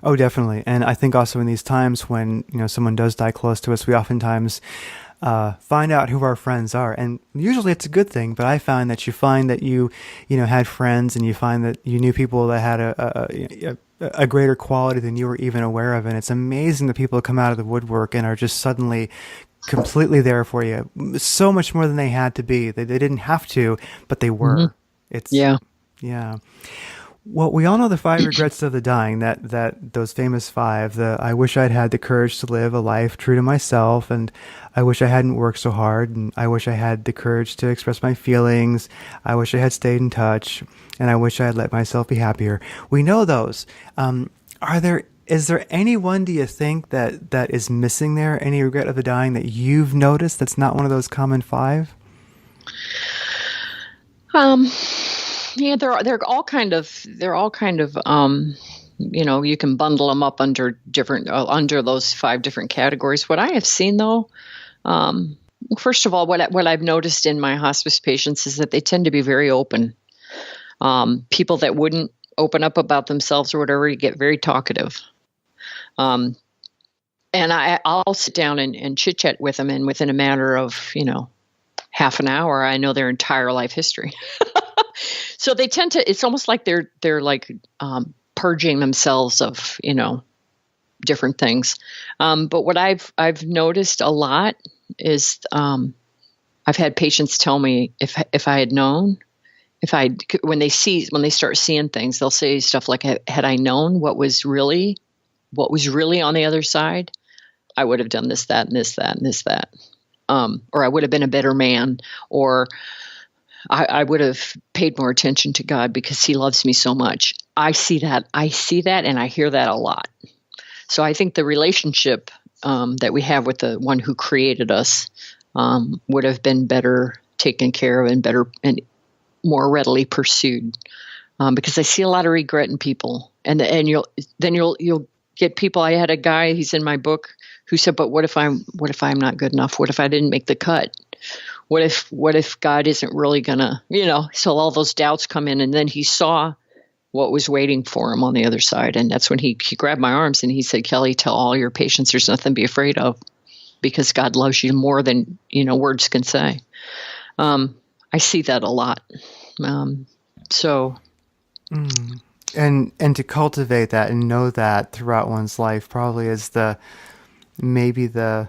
Oh, definitely. And I think also in these times when, someone does die close to us, we oftentimes find out who our friends are. And usually it's a good thing, but I find that you had friends, and you find that you knew people that had a greater quality than you were even aware of. And it's amazing that people come out of the woodwork and are just suddenly completely there for you, so much more than they had to be. They didn't have to, but they were. Mm-hmm. Yeah. Well, we all know the 5 regrets of the dying, that those famous 5, I wish I'd had the courage to live a life true to myself, and I wish I hadn't worked so hard, and I wish I had the courage to express my feelings, I wish I had stayed in touch, and I wish I had let myself be happier. We know those. Is there any one, do you think, that is missing there? Any regret of the dying that you've noticed that's not one of those common 5? Yeah, they're all kind of you can bundle them up under those 5 different categories. What I have seen though, first of all, what I've noticed in my hospice patients is that they tend to be very open. People that wouldn't open up about themselves or whatever get very talkative. And I'll sit down and chit chat with them, and within a matter of half an hour, I know their entire life history. So they tend to, it's almost like they're like purging themselves of, different things. But what I've noticed a lot is I've had patients tell me if I had known, when they start seeing things, they'll say stuff like, had I known what was really on the other side, I would have done this, that, and this, that, and this, that. Or I would have been a better man, or I would have paid more attention to God because he loves me so much. I see that, and I hear that a lot. So I think the relationship that we have with the one who created us would have been better taken care of and more readily pursued, because I see a lot of regret in people, and you'll get people. I had a guy, he's in my book, who said, "But what if I'm not good enough? What if I didn't make the cut? What if God isn't really gonna, so all those doubts come in." And then he saw what was waiting for him on the other side. And that's when he grabbed my arms and he said, "Kelley, tell all your patients there's nothing to be afraid of, because God loves you more than, words can say." I see that a lot. And to cultivate that and know that throughout one's life probably is maybe the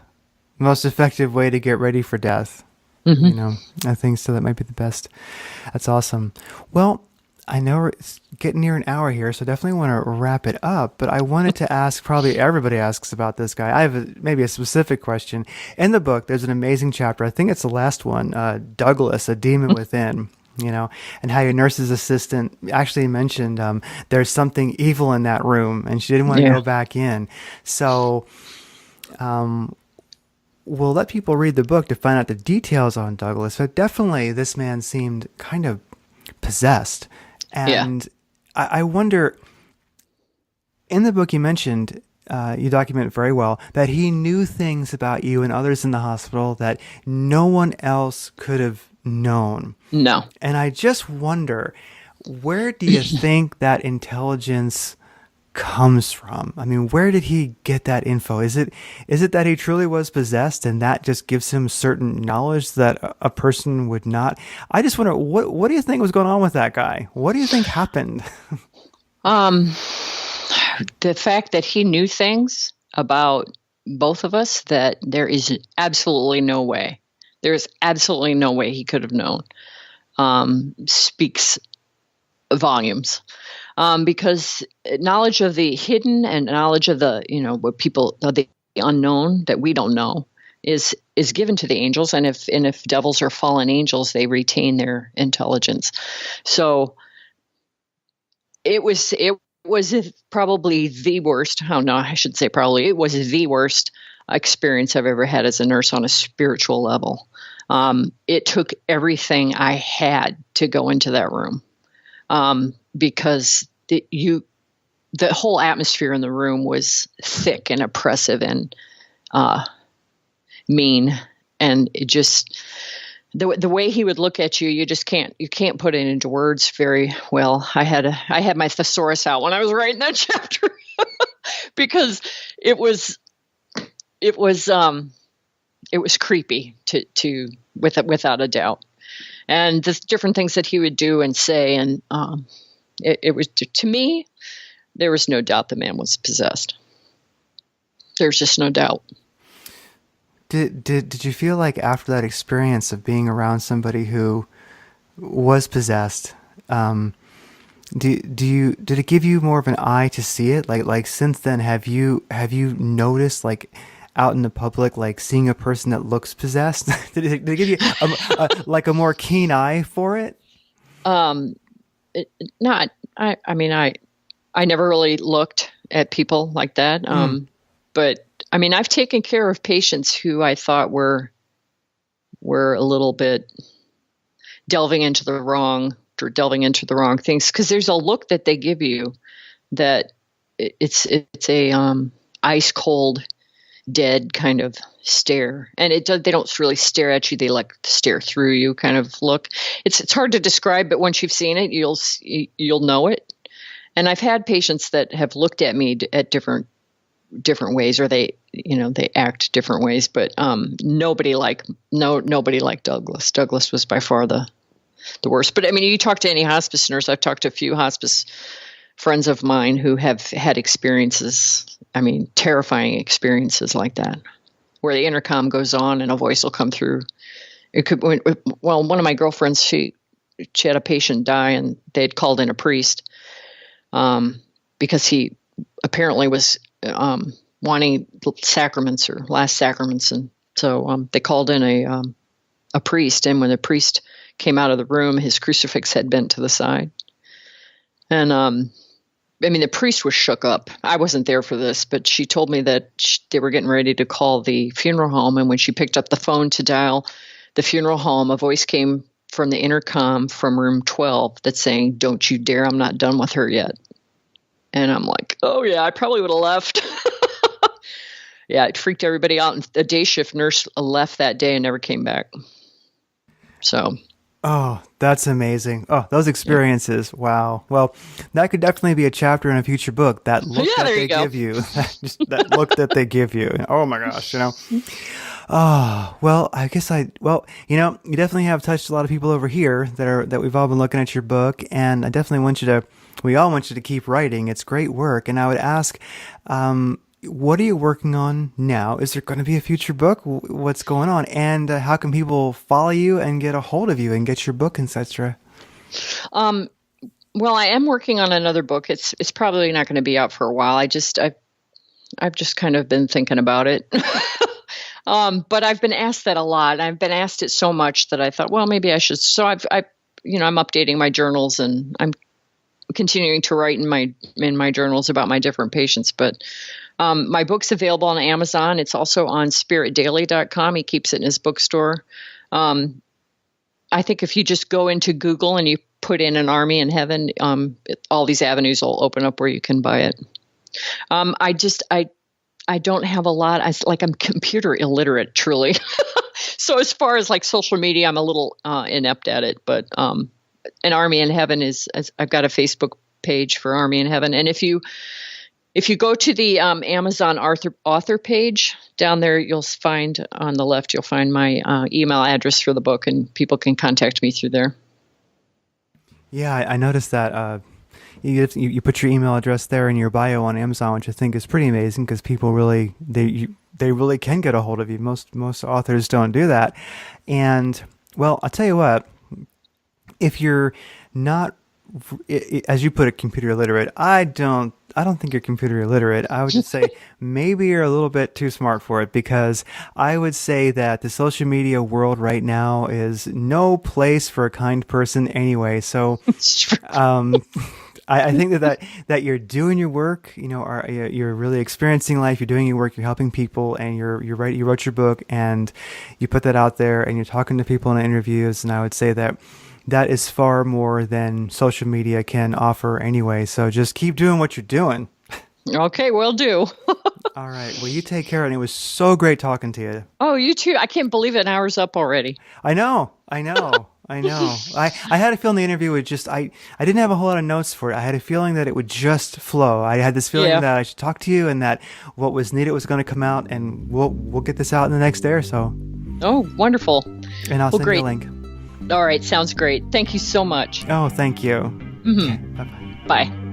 most effective way to get ready for death. I think so. That might be the best. That's awesome. Well, I know we're getting near an hour here, so definitely want to wrap it up. But I wanted to ask, probably everybody asks about this guy. I have maybe a specific question. In the book, there's an amazing chapter. I think it's the last one, Douglas, A Demon Within. and how your nurse's assistant actually mentioned there's something evil in that room, and she didn't want to go back in. So we'll let people read the book to find out the details on Douglas, but definitely this man seemed kind of possessed. And I wonder, in the book you mentioned, you document very well, that he knew things about you and others in the hospital that no one else could have known. No. And I just wonder, where do you think that intelligence comes from? I mean, where did he get that info? Is it that he truly was possessed and that just gives him certain knowledge that a person would not? I just wonder, what do you think was going on with that guy? What do you think happened? The fact that he knew things about both of us that there is absolutely no way. There is absolutely no way he could have known. Speaks volumes. Because knowledge of the hidden and knowledge of the, what people, the unknown that we don't know is given to the angels. And if devils are fallen angels, they retain their intelligence. So it was probably the worst. Oh no, I should say probably. It was the worst experience I've ever had as a nurse on a spiritual level. It took everything I had to go into that room, because the whole atmosphere in the room was thick and oppressive and mean, and it just. The way he would look at you, you can't put it into words very well. I had my thesaurus out when I was writing that chapter because it was creepy without a doubt. And the different things that he would do and say, and it was, to me, there was no doubt the man was possessed. There's just no doubt. Did you feel like after that experience of being around somebody who was possessed, did it give you more of an eye to see it? Like since then, have you noticed, like, out in the public, like seeing a person that looks possessed? did it give you like a more keen eye for it? I never really looked at people like that. But I mean, I've taken care of patients who I thought were a little bit delving into the wrong things, because there's a look that they give you that it's a ice cold, dead kind of stare, and they don't really stare at you; they like stare through you kind of look. It's hard to describe, but once you've seen it, you'll know it. And I've had patients that have looked at me at different ways, or they act different ways, but nobody like Douglas. Douglas was by far the worst. But I mean, you talk to any hospice nurse. I've talked to a few hospice friends of mine who have had experiences, terrifying experiences like that, where the intercom goes on and a voice will come through. One of my girlfriends, she had a patient die, and they'd called in a priest because he apparently was wanting sacraments or last sacraments, and so they called in a priest. And when the priest came out of the room, his crucifix had bent to the side, and the priest was shook up. I wasn't there for this, but she told me that they were getting ready to call the funeral home, and when she picked up the phone to dial the funeral home, a voice came from the intercom from room 12 that's saying, "Don't you dare! I'm not done with her yet." And I'm like, oh yeah, I probably would have left. Yeah, it freaked everybody out. And a day shift nurse left that day and never came back. So. Oh, that's amazing. Oh, those experiences. Yeah. Wow. Well, that could definitely be a chapter in a future book. That look that they give you. That look that they give you. Oh my gosh, Oh, well, I guess you definitely have touched a lot of people over here that we've all been looking at your book, and I definitely we all want you to keep writing. It's great work. And I would ask, what are you working on now? Is there going to be a future book? What's going on? And how can people follow you and get a hold of you and get your book, etc.? Well, I am working on another book. It's probably not going to be out for a while. I've just kind of been thinking about it. But I've been asked that a lot. I've been asked it so much that I thought, well, maybe I should. So I'm updating my journals, and I'm continuing to write in my journals about my different patients. But my book's available on Amazon. It's also on spiritdaily.com. He keeps it in his bookstore. I think if you just go into Google and you put in An Army in Heaven, all these avenues will open up where you can buy it. I don't have a lot. I'm computer illiterate, truly. So as far as like social media, I'm a little inept at it. But An Army in Heaven I've got a Facebook page for Army in Heaven. And if you go to the Amazon author page, down there you'll find on the left, you'll find my email address for the book, and people can contact me through there. Yeah, I noticed that you put your email address there in your bio on Amazon, which I think is pretty amazing because people really they really can get a hold of you. Most authors don't do that. And well, I'll tell you what, if you're not, as you put it, computer illiterate, I don't think you're computer illiterate. I would just say maybe you're a little bit too smart for it, because I would say that the social media world right now is no place for a kind person anyway. So I think that you're doing your work, you're really experiencing life, you're doing your work, you're helping people, and you wrote your book and you put that out there and you're talking to people in interviews. And I would say that is far more than social media can offer anyway. So just keep doing what you're doing. Okay, will do. All right. Well, you take care. And it was so great talking to you. Oh, you too. I can't believe an hour's up already. I know. I had a feeling the interview would I didn't have a whole lot of notes for it. I had a feeling that it would just flow. I had this feeling that I should talk to you and that what was needed was going to come out, and we'll get this out in the next day or so. Oh, wonderful. And I'll send you a link. All right. Sounds great. Thank you so much. Oh, thank you. Mm-hmm. Okay, bye-bye. Bye.